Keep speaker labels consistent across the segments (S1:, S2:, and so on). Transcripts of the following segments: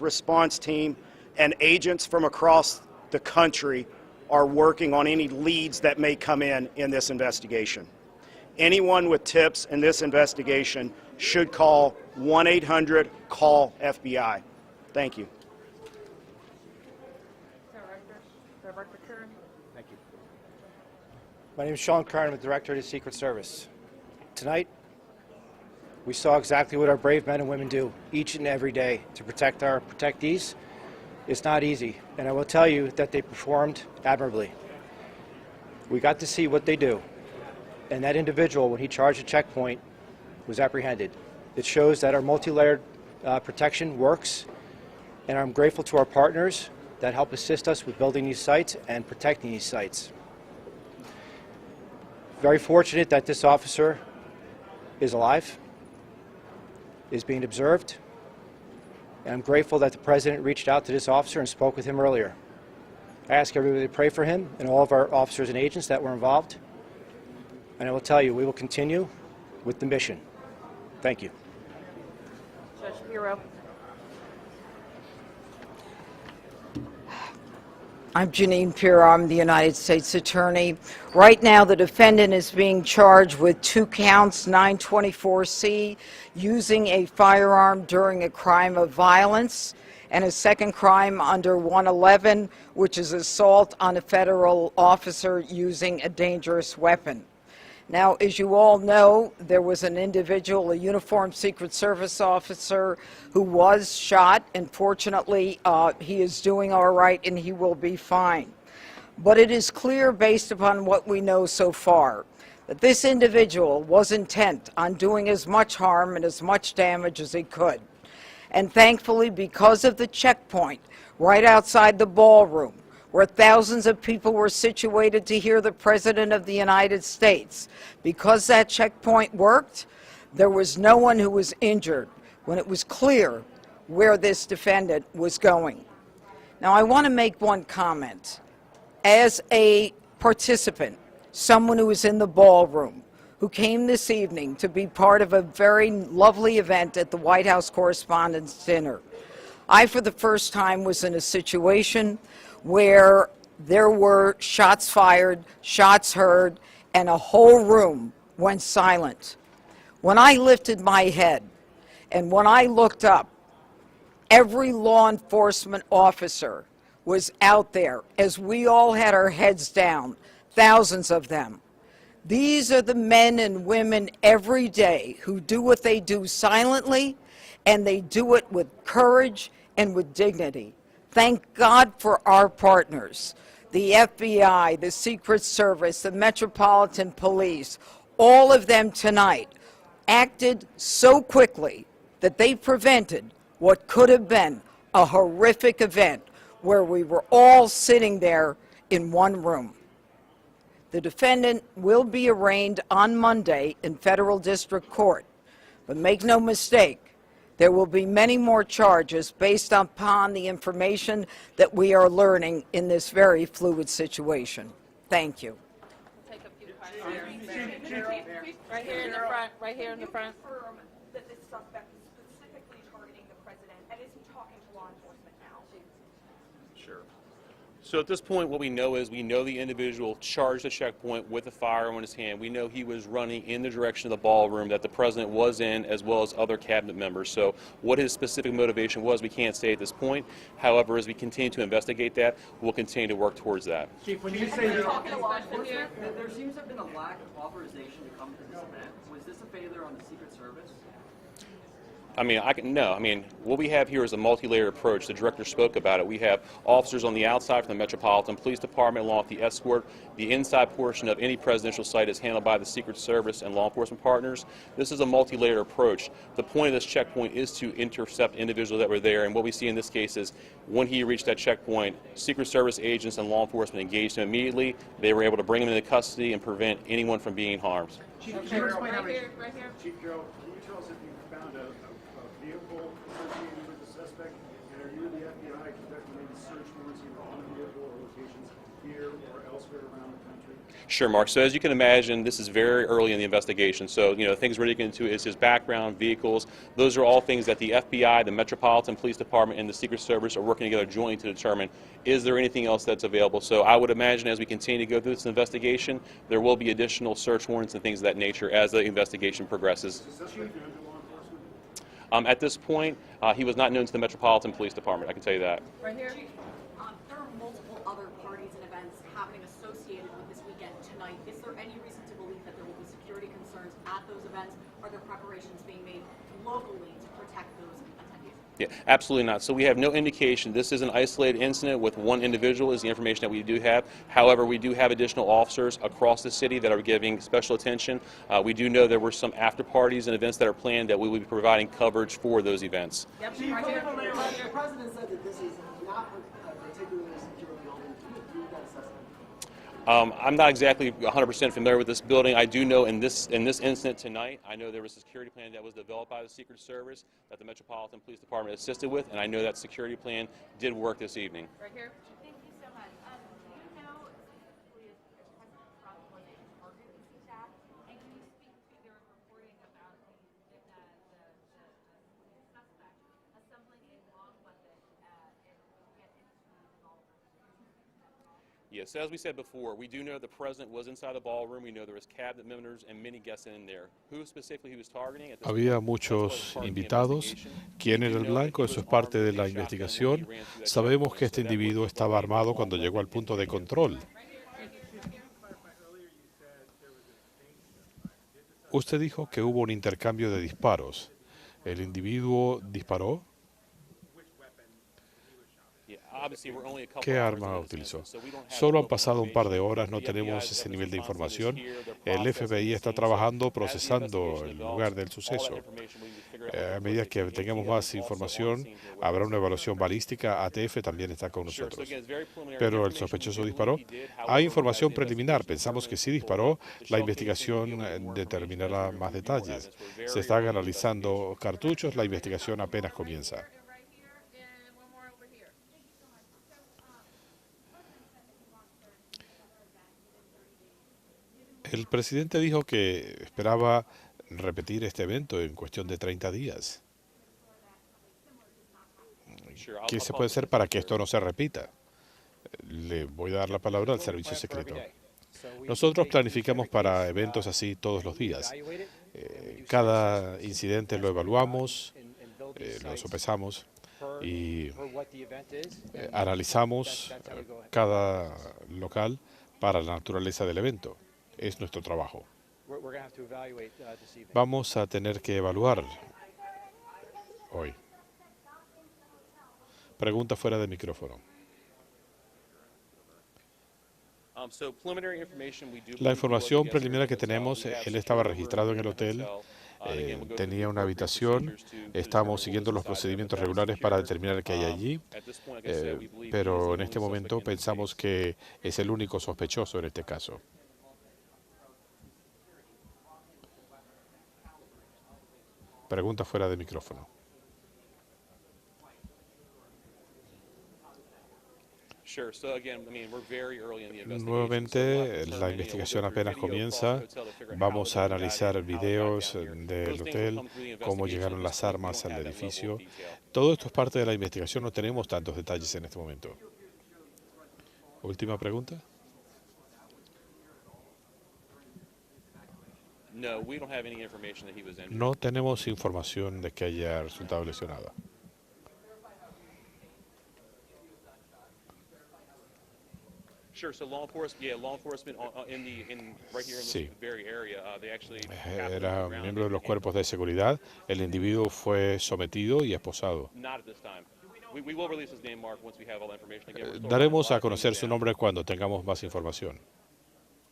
S1: response team and agents from across the country are working on any leads that may come in this investigation. Anyone with tips in this investigation should call 1-800-CALL-FBI. Thank you.
S2: Thank you. My name is Sean Kern. I'm the Director of the Secret Service. Tonight, we saw exactly what our brave men and women do each and every day to protect our protectees. It's not easy, and I will tell you that they performed admirably. We got to see what they do, and that individual, when he charged a checkpoint, was apprehended. It shows that our multi-layered protection works, and I'm grateful to our partners that help assist us with building these sites and protecting these sites. Very fortunate that this officer is alive, is being observed, and I'm grateful that the President reached out to this officer and spoke with him earlier. I ask everybody to pray for him and all of our officers and agents that were involved, and I will tell you, we will continue with the mission. Thank you.
S3: Judge Bureau.
S4: I'm Janine Pirro. I'm the United States Attorney. Right now, the defendant is being charged with 2 counts, 924C, using a firearm during a crime of violence, and a second crime under 111, which is assault on a federal officer using a dangerous weapon. Now, as you all know, there was an individual, a uniformed Secret Service officer, who was shot, and fortunately, he is doing all right and he will be fine. But it is clear, based upon what we know so far, that this individual was intent on doing as much harm and as much damage as he could. And thankfully, because of the checkpoint right outside the ballroom, where thousands of people were situated to hear the President of the United States, because that checkpoint worked, there was no one who was injured when it was clear where this defendant was going. Now, I want to make one comment. As a participant, someone who was in the ballroom, who came this evening to be part of a very lovely event at the White House Correspondents' Dinner, I, for the first time, was in a situation where there were shots fired, shots heard, and a whole room went silent. When I lifted my head and when I looked up, every law enforcement officer was out there as we all had our heads down, thousands of them. These are the men and women every day who do what they do silently, and they do it with courage and with dignity. Thank God for our partners, the FBI, the Secret Service, the Metropolitan Police. All of them tonight acted so quickly that they prevented what could have been a horrific event where we were all sitting there in one room. The defendant will be arraigned on Monday in federal district court, but make no mistake, there will be many more charges based upon the information that we are learning in this very fluid situation. Thank you.
S3: Take a few questions. Right here in the front. Right here in the front.
S5: Confirm that this suspect is specifically targeting the president and isn't talking to law enforcement now?
S6: Sure. So at this point, what we know is we know the individual charged a checkpoint with a firearm in his hand. We know he was running in the direction of the ballroom that the president was in, as well as other cabinet members. So what his specific motivation was, we can't say at this point. However, as we continue to investigate that, we'll continue to work towards that.
S7: Chief, when you say talking to law enforcement, there seems to have been a lack of authorization to come to this event. Was this a failure on the Secret Service?
S6: I mean, what we have here is a multi-layered approach. The director spoke about it. We have officers on the outside from the Metropolitan Police Department along with the escort. The inside portion of any presidential site is handled by the Secret Service and law enforcement partners. This is a multi-layered approach. The point of this checkpoint is to intercept individuals that were there, and what we see in this case is when he reached that checkpoint, Secret Service agents and law enforcement engaged him immediately. They were able to bring him into custody and prevent anyone from being harmed.
S3: Chief Carroll, right here.
S8: Chief Carroll, can you tell us if you found a vehicle associated with the suspect, and are you the FBI fact that maybe search warrants either on the vehicle or locations here or elsewhere around the country?
S6: Sure, Mark. So as you can imagine, this is very early in the investigation. So, things we're digging into is his background, vehicles. Those are all things that the FBI, the Metropolitan Police Department, and the Secret Service are working together jointly to determine, is there anything else that's available? So I would imagine as we continue to go through this investigation, there will be additional search warrants and things of that nature as the investigation progresses.
S8: Is this known to law enforcement?
S6: At this point, he was not known to the Metropolitan Police Department, I can tell you that.
S3: Right here.
S5: There are multiple other parties and events happening associated with this weekend tonight. Is there any reason to believe that there will be security concerns at those events? Are there preparations being made locally to protect those attendees?
S6: Yeah, absolutely not. So we have no indication. This is an isolated incident with one individual is the information that we do have. However, we do have additional officers across the city that are giving special attention. We do know there were some after parties and events that are planned that we will be providing coverage for those events.
S3: Yep,
S7: Chief,
S3: right here.
S7: the president said that this is not a particularly secure building. Can you agree with that assessment?
S6: I'm not exactly 100% familiar with this building. I do know in this incident tonight, I know there was a security plan that was developed by the Secret Service that the Metropolitan Police Department assisted with, and I know that security plan did work this evening.
S3: Right here.
S5: Thank you so much. Do you know specifically if President Trump was a target of this attack? And can you speak to their reporting about the suspect assembling a long weapon and get into the ballroom?
S6: Yes, as we said before, we do know the president was inside the ballroom. We know there was cabinet members and many guests in there. Who specifically he was targeting? At this
S9: Había
S6: point,
S9: muchos
S6: that's part of the
S9: invitados.
S6: investigation.
S9: ¿Quién
S6: We
S9: era
S6: do
S9: el
S6: know that
S9: blanco?
S6: he
S9: Eso
S6: was
S9: es parte de
S6: armed
S9: la
S6: with a shotgun
S9: investigación.
S6: when he ran through that
S9: Sabemos
S6: doorway,
S9: que este
S6: so that
S9: individuo
S6: was
S9: estaba
S6: a
S9: armado
S6: long
S9: cuando
S6: way
S9: llegó al
S6: to
S9: punto de
S6: get to him.
S9: control. Usted dijo que hubo un intercambio de disparos. ¿El individuo disparó?
S6: Yeah, obviously we're only a couple
S9: ¿Qué
S6: hours
S9: arma
S6: into this
S9: utilizó?
S6: incident, so we don't have
S9: Solo han
S6: full
S9: pasado un par de
S6: information.
S9: horas, no
S6: The
S9: tenemos
S6: FBI's
S9: ese nivel de
S6: responsible is
S9: información.
S6: here, they're
S9: El
S6: processing
S9: FBI
S6: the
S9: está
S6: scene, so
S9: trabajando,
S6: as the
S9: procesando
S6: investigation
S9: el
S6: develops,
S9: lugar del
S6: all that
S9: suceso.
S6: information we figure out
S9: A
S6: how
S9: medida
S6: quickly
S9: que
S6: the
S9: tengamos
S6: ATF
S9: más
S6: is also on
S9: información,
S6: scene here with
S9: habrá
S6: us.
S9: una evaluación balística. ATF también está con
S6: Sure, so
S9: nosotros.
S6: again, it's very preliminary
S9: Pero el
S6: information.
S9: sospechoso
S6: We do
S9: disparó.
S6: believe he did.
S9: Hay
S6: However,
S9: información
S6: as the
S9: preliminar.
S6: investigation
S9: Pensamos que sí
S6: determines
S9: disparó.
S6: full, the
S9: La
S6: shell casing
S9: investigación
S6: will yield more
S9: determinará
S6: information as we
S9: más
S6: review more
S9: detalles.
S6: evidence. We're very
S9: Se están
S6: early in the
S9: analizando
S6: investigation.
S9: cartuchos. La investigación apenas comienza.
S3: And right here, and one more over here.
S9: El presidente dijo que esperaba repetir este evento en cuestión de 30 días.
S6: Sure,
S9: ¿Qué
S6: I'll
S9: se
S6: call
S9: puede
S6: the
S9: hacer para que
S6: secretary.
S9: esto no se repita? Le voy a dar la palabra al Servicio Secreto.
S2: Nosotros
S9: Nosotros planificamos para eventos así todos los días. Cada incidente lo evaluamos, lo sopesamos y analizamos cada local para la naturaleza del evento. Es nuestro trabajo. Vamos a tener que evaluar hoy. Pregunta fuera de micrófono.
S6: So preliminary information, we do
S9: La
S6: believe he was a
S9: información
S6: guest
S9: preliminar
S6: here
S9: que
S6: at the hotel.
S9: tenemos,
S6: We have
S9: él
S6: secured
S9: estaba
S6: a room
S9: registrado en
S6: here
S9: el
S6: at the
S9: hotel,
S6: hotel. Again, we'll go through
S9: tenía
S6: the
S9: una
S6: appropriate
S9: habitación,
S6: procedures to
S9: estamos
S6: determine what
S9: siguiendo
S6: was
S9: los
S6: inside there,
S9: procedimientos
S6: but that was
S9: regulares para
S6: secured.
S9: determinar qué hay allí,
S6: At this point, like I said, we believe he is the
S9: pero en
S6: only
S9: este
S6: suspect
S9: momento
S6: in this
S9: pensamos
S6: case.
S9: que es el único sospechoso en este caso. Pregunta fuera de micrófono.
S6: Sure. So again, I mean, we're very early in the investigation.
S9: Nuevamente, la investigación apenas comienza. Vamos a analizar videos del hotel, cómo llegaron las armas al edificio. Todo esto es parte de la investigación, no tenemos tantos detalles en este momento. Última pregunta.
S6: No, we don't have any information that he was injured.
S9: No tenemos información de que haya resultado lesionada.
S6: Sure. So law enforcement right here in this
S9: Sí.
S6: very area, they actually
S9: Era miembro de los cuerpos de seguridad. El individuo fue sometido y esposado.
S6: Not at this time. We will release his name, Mark, once we have all the information. Again, we're still
S9: Daremos
S6: writing
S9: a conocer
S6: things
S9: su
S6: down.
S9: nombre cuando tengamos más información.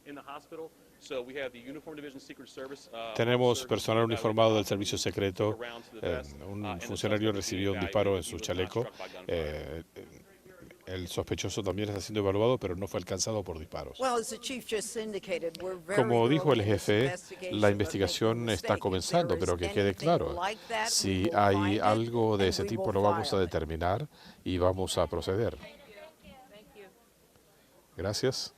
S6: In the hospital, so we have the Uniform Division Secret Service.
S9: Tenemos
S6: Officer
S9: personal
S6: who
S9: uniformado del
S6: got
S9: Servicio Secreto.
S6: around to the vest,
S9: Un
S6: and the
S9: funcionario
S6: suspect
S9: recibió un
S6: being
S9: disparo en
S6: evacuated.
S9: su
S6: He was not
S9: chaleco.
S6: struck by gunfire.
S9: El sospechoso también está siendo evaluado, pero no fue alcanzado por disparos. Como dijo el jefe, la investigación está comenzando, pero que quede claro, si hay algo de ese tipo lo vamos a determinar y vamos a proceder. Gracias.